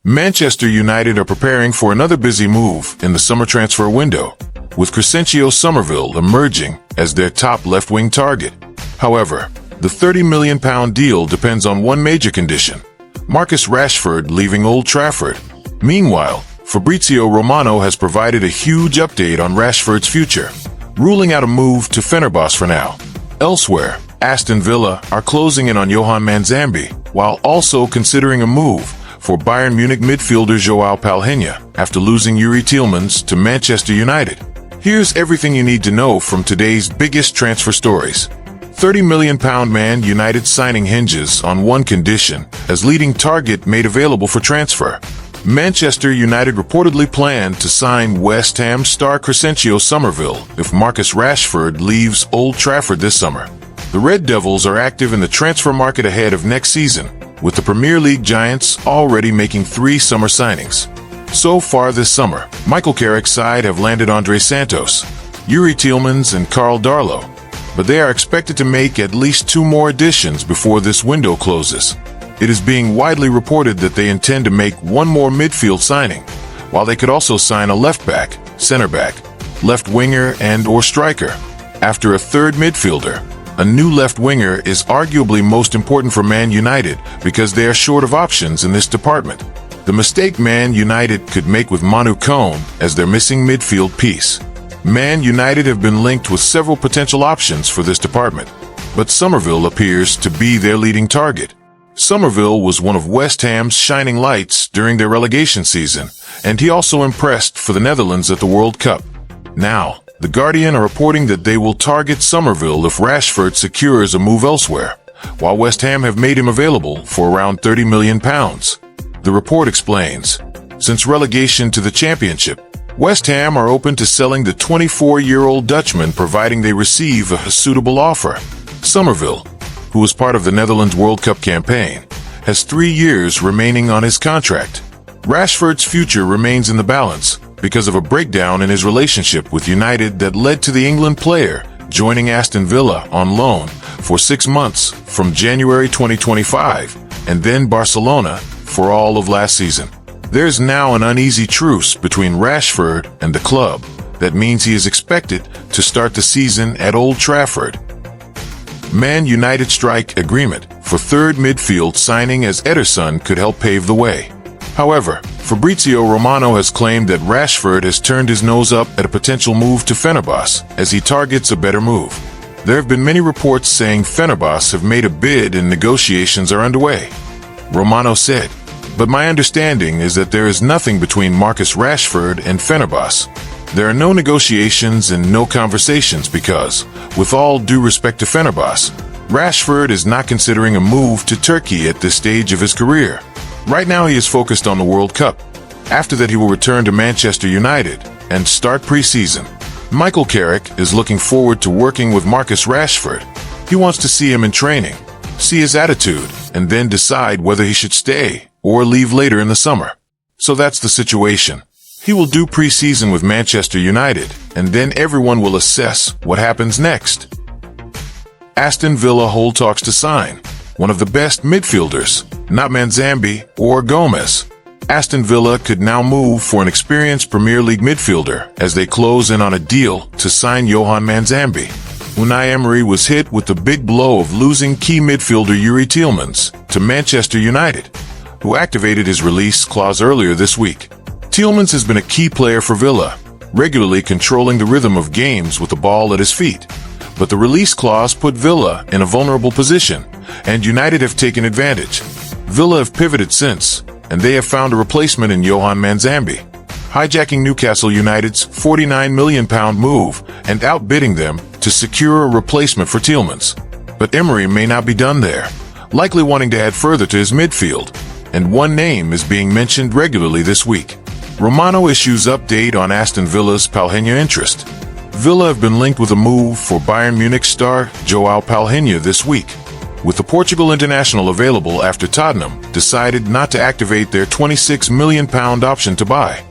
Manchester United are preparing for another busy move in the summer transfer window, with Crysencio Summerville emerging as their top left-wing target. However, the £30 million deal depends on one major condition: Marcus Rashford leaving Old Trafford. Meanwhile, Fabrizio Romano has provided a huge update on Rashford's future, ruling out a move to Fenerbahce for now. Elsewhere, Aston Villa are closing in on Johan Manzambi, while also considering a move for Bayern Munich midfielder João Palhinha after losing Youri Tielemans to Manchester United. Here's everything you need to know from today's biggest transfer stories. £30 million Man United signing hinges on one condition as leading target made available for transfer. Manchester United reportedly planned to sign West Ham star Crysencio Summerville if Marcus Rashford leaves Old Trafford this summer. The Red Devils are active in the transfer market ahead of next season, with the Premier League giants already making 3 summer signings. So far this summer, Michael Carrick's side have landed Andrés Santos, Youri Tielemans and Karl Darlow, but they are expected to make at least 2 more additions before this window closes. It is being widely reported that they intend to make 1 more midfield signing, while they could also sign a left-back, center-back, left-winger and/or striker. After a third midfielder, a new left winger is arguably most important for Man United because they are short of options in this department. The mistake Man United could make with Manu Cohn as their missing midfield piece. Man United have been linked with several potential options for this department, but Summerville appears to be their leading target. Summerville was one of West Ham's shining lights during their relegation season, and he also impressed for the Netherlands at the World Cup. Now, The Guardian are reporting that they will target Summerville if Rashford secures a move elsewhere, while West Ham have made him available for around £30 million. The report explains, since relegation to the Championship, West Ham are open to selling the 24-year-old Dutchman providing they receive a suitable offer. Summerville, who was part of the Netherlands World Cup campaign, has 3 years remaining on his contract. Rashford's future remains in the balance because of a breakdown in his relationship with United that led to the England player joining Aston Villa on loan for 6 months from January 2025 and then Barcelona for all of last season. There's now an uneasy truce between Rashford and the club that means he is expected to start the season at Old Trafford. Man United strike agreement for third midfield signing as Ederson could help pave the way. However, Fabrizio Romano has claimed that Rashford has turned his nose up at a potential move to Fenerbahce as he targets a better move. There have been many reports saying Fenerbahce have made a bid and negotiations are underway. Romano said, "But my understanding is that there is nothing between Marcus Rashford and Fenerbahce. There are no negotiations and no conversations because, with all due respect to Fenerbahce, Rashford is not considering a move to Turkey at this stage of his career. Right now he is focused on the World Cup. After that he will return to Manchester United and start pre-season. Michael Carrick is looking forward to working with Marcus Rashford. He wants to see him in training, see his attitude, and then decide whether he should stay or leave later in the summer. So that's the situation. He will do pre-season with Manchester United, and then everyone will assess what happens next." Aston Villa hold talks to sign one of the best midfielders, not Manzambi or Gomez. Aston Villa could now move for an experienced Premier League midfielder as they close in on a deal to sign Johan Manzambi. Unai Emery was hit with the big blow of losing key midfielder Youri Tielemans to Manchester United, who activated his release clause earlier this week. Tielemans has been a key player for Villa, regularly controlling the rhythm of games with the ball at his feet. But the release clause put Villa in a vulnerable position, and United have taken advantage. Villa have pivoted since, and they have found a replacement in Johan Manzambi, hijacking Newcastle United's £49 million move and outbidding them to secure a replacement for Tielemans. But Emery may not be done there, likely wanting to add further to his midfield, and one name is being mentioned regularly this week. Romano issues update on Aston Villa's Palhinha interest. Villa have been linked with a move for Bayern Munich star João Palhinha this week, with the Portugal international available after Tottenham decided not to activate their £26 million option to buy,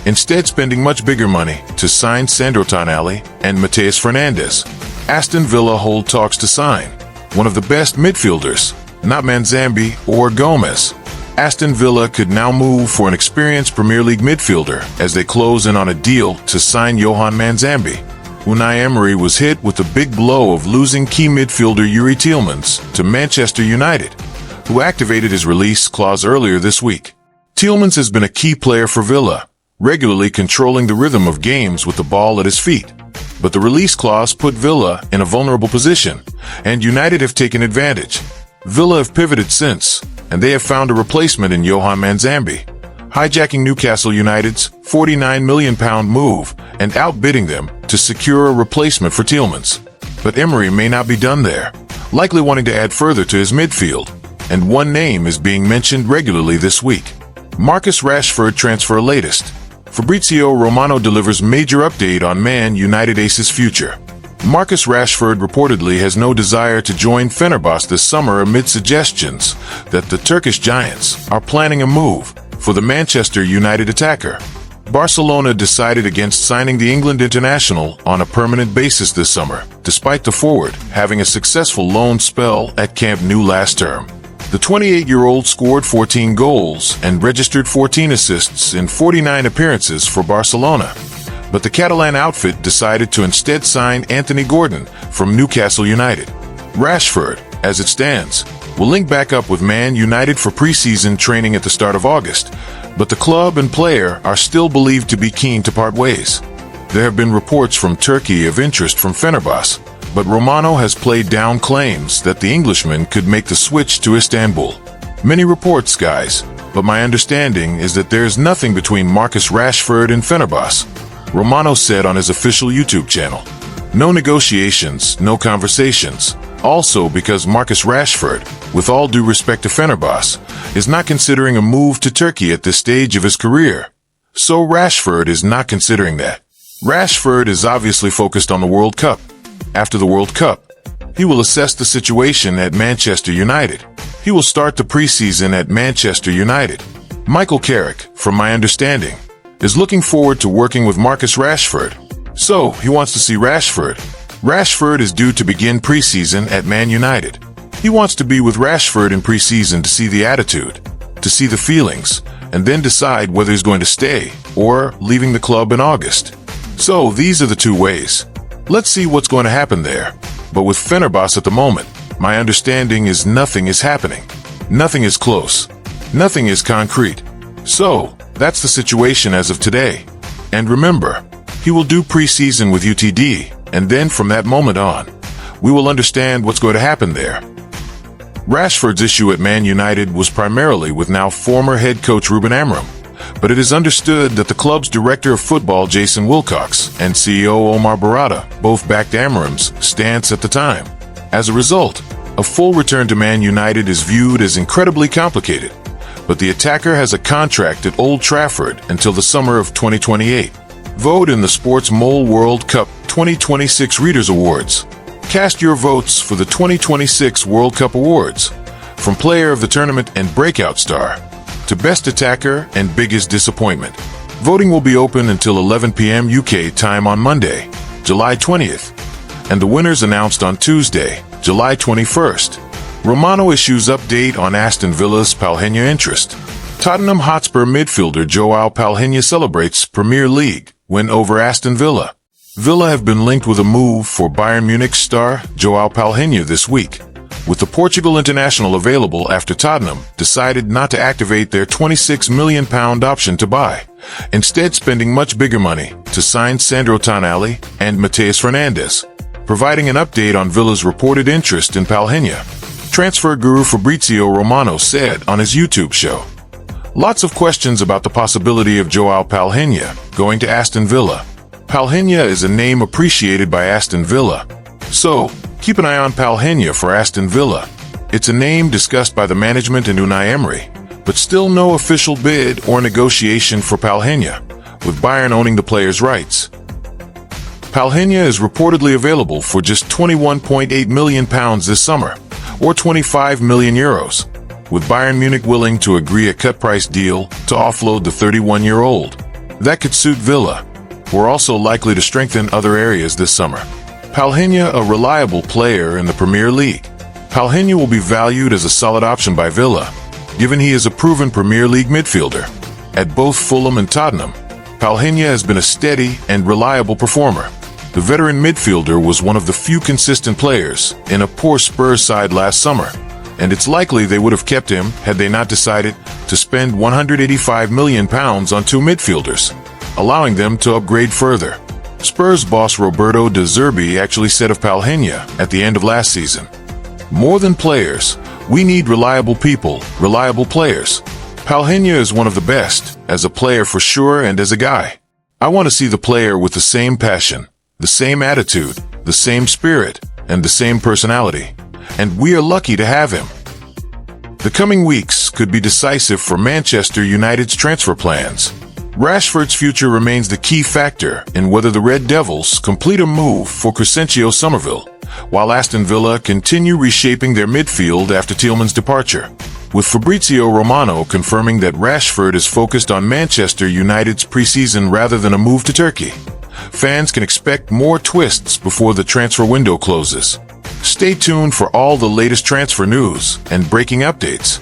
instead spending much bigger money to sign Sandro Tonali and Matheus Fernandes. Aston Villa hold talks to sign one of the best midfielders, not Manzambi or Gomez. Aston Villa could now move for an experienced Premier League midfielder as they close in on a deal to sign Johan Manzambi. Unai Emery was hit with the big blow of losing key midfielder Youri Tielemans to Manchester United, who activated his release clause earlier this week. Tielemans has been a key player for Villa, regularly controlling the rhythm of games with the ball at his feet. But the release clause put Villa in a vulnerable position, and United have taken advantage. Villa have pivoted since, and they have found a replacement in Johan Manzambi, hijacking Newcastle United's £49 million move and outbidding them to secure a replacement for Tielemans. But Emery may not be done there, likely wanting to add further to his midfield, and one name is being mentioned regularly this week. Marcus Rashford transfer latest. Fabrizio Romano delivers major update on Man United ace's future. Marcus Rashford reportedly has no desire to join Fenerbahce this summer amid suggestions that the Turkish giants are planning a move for the Manchester United attacker. Barcelona decided against signing the England international on a permanent basis this summer, despite the forward having a successful loan spell at Camp Nou last term. The 28-year-old scored 14 goals and registered 14 assists in 49 appearances for Barcelona. But the Catalan outfit decided to instead sign Anthony Gordon from Newcastle United. Rashford, as it stands, will link back up with Man United for pre-season training at the start of August, but the club and player are still believed to be keen to part ways. There have been reports from Turkey of interest from Fenerbahce, but Romano has played down claims that the Englishman could make the switch to Istanbul. Many reports, guys, but my understanding is that there's nothing between Marcus Rashford and Fenerbahce. Romano said on his official YouTube channel. No negotiations, no conversations. Also because Marcus Rashford, with all due respect to Fenerbahce, is not considering a move to Turkey at this stage of his career. So Rashford is not considering that. Rashford is obviously focused on the World Cup. After the World Cup, he will assess the situation at Manchester United. He will start the preseason at Manchester United. Michael Carrick, from my understanding, is looking forward to working with Marcus Rashford. So, he wants to see Rashford. Rashford is due to begin preseason at Man United. He wants to be with Rashford in preseason to see the attitude, to see the feelings, and then decide whether he's going to stay or leaving the club in August. So, these are the two ways. Let's see what's going to happen there. But with Fenerbahce at the moment, my understanding is nothing is happening. Nothing is close. Nothing is concrete. So, that's the situation as of today. And remember, he will do pre-season with UTD, and then from that moment on, we will understand what's going to happen there. Rashford's issue at Man United was primarily with now former head coach Ruben Amorim, but it is understood that the club's director of football Jason Wilcox and CEO Omar Barada both backed Amorim's stance at the time. As a result, a full return to Man United is viewed as incredibly complicated, but the attacker has a contract at Old Trafford until the summer of 2028. Vote in the Sports Mole World Cup 2026 Readers' Awards. Cast your votes for the 2026 World Cup Awards, from Player of the Tournament and Breakout Star to Best Attacker and Biggest Disappointment. Voting will be open until 11 p.m. UK time on Monday, July 20th, and the winners announced on Tuesday, July 21st. Romano issues update on Aston Villa's Palhinha interest. Tottenham Hotspur midfielder João Palhinha celebrates Premier League win over Aston Villa. Villa have been linked with a move for Bayern Munich star João Palhinha this week, with the Portugal international available after Tottenham decided not to activate their £26 million option to buy, instead spending much bigger money to sign Sandro Tonali and Matheus Fernandes. Providing an update on Villa's reported interest in Palhinha, transfer guru Fabrizio Romano said on his YouTube show. Lots of questions about the possibility of João Palhinha going to Aston Villa. Palhinha is a name appreciated by Aston Villa, so keep an eye on Palhinha for Aston Villa. It's a name discussed by the management and Unai Emery, but still no official bid or negotiation for Palhinha, with Bayern owning the player's rights. Palhinha is reportedly available for just £21.8 million this summer, or €25 million, with Bayern Munich willing to agree a cut-price deal to offload the 31-year-old. That could suit Villa, who are also likely to strengthen other areas this summer. Palhinha, a reliable player in the Premier League. Palhinha will be valued as a solid option by Villa, given he is a proven Premier League midfielder. At both Fulham and Tottenham, Palhinha has been a steady and reliable performer. The veteran midfielder was one of the few consistent players in a poor Spurs side last summer, and it's likely they would have kept him had they not decided to spend £185 million on two midfielders, allowing them to upgrade further. Spurs boss Roberto De Zerbi actually said of Palhinha at the end of last season, "More than players, we need reliable people, reliable players. Palhinha is one of the best, as a player for sure and as a guy. I want to see the player with the same passion, the same attitude, the same spirit, and the same personality. And we are lucky to have him." The coming weeks could be decisive for Manchester United's transfer plans. Rashford's future remains the key factor in whether the Red Devils complete a move for Crysencio Summerville, while Aston Villa continue reshaping their midfield after Tielemans' departure, with Fabrizio Romano confirming that Rashford is focused on Manchester United's preseason rather than a move to Turkey. Fans can expect more twists before the transfer window closes. Stay tuned for all the latest transfer news and breaking updates.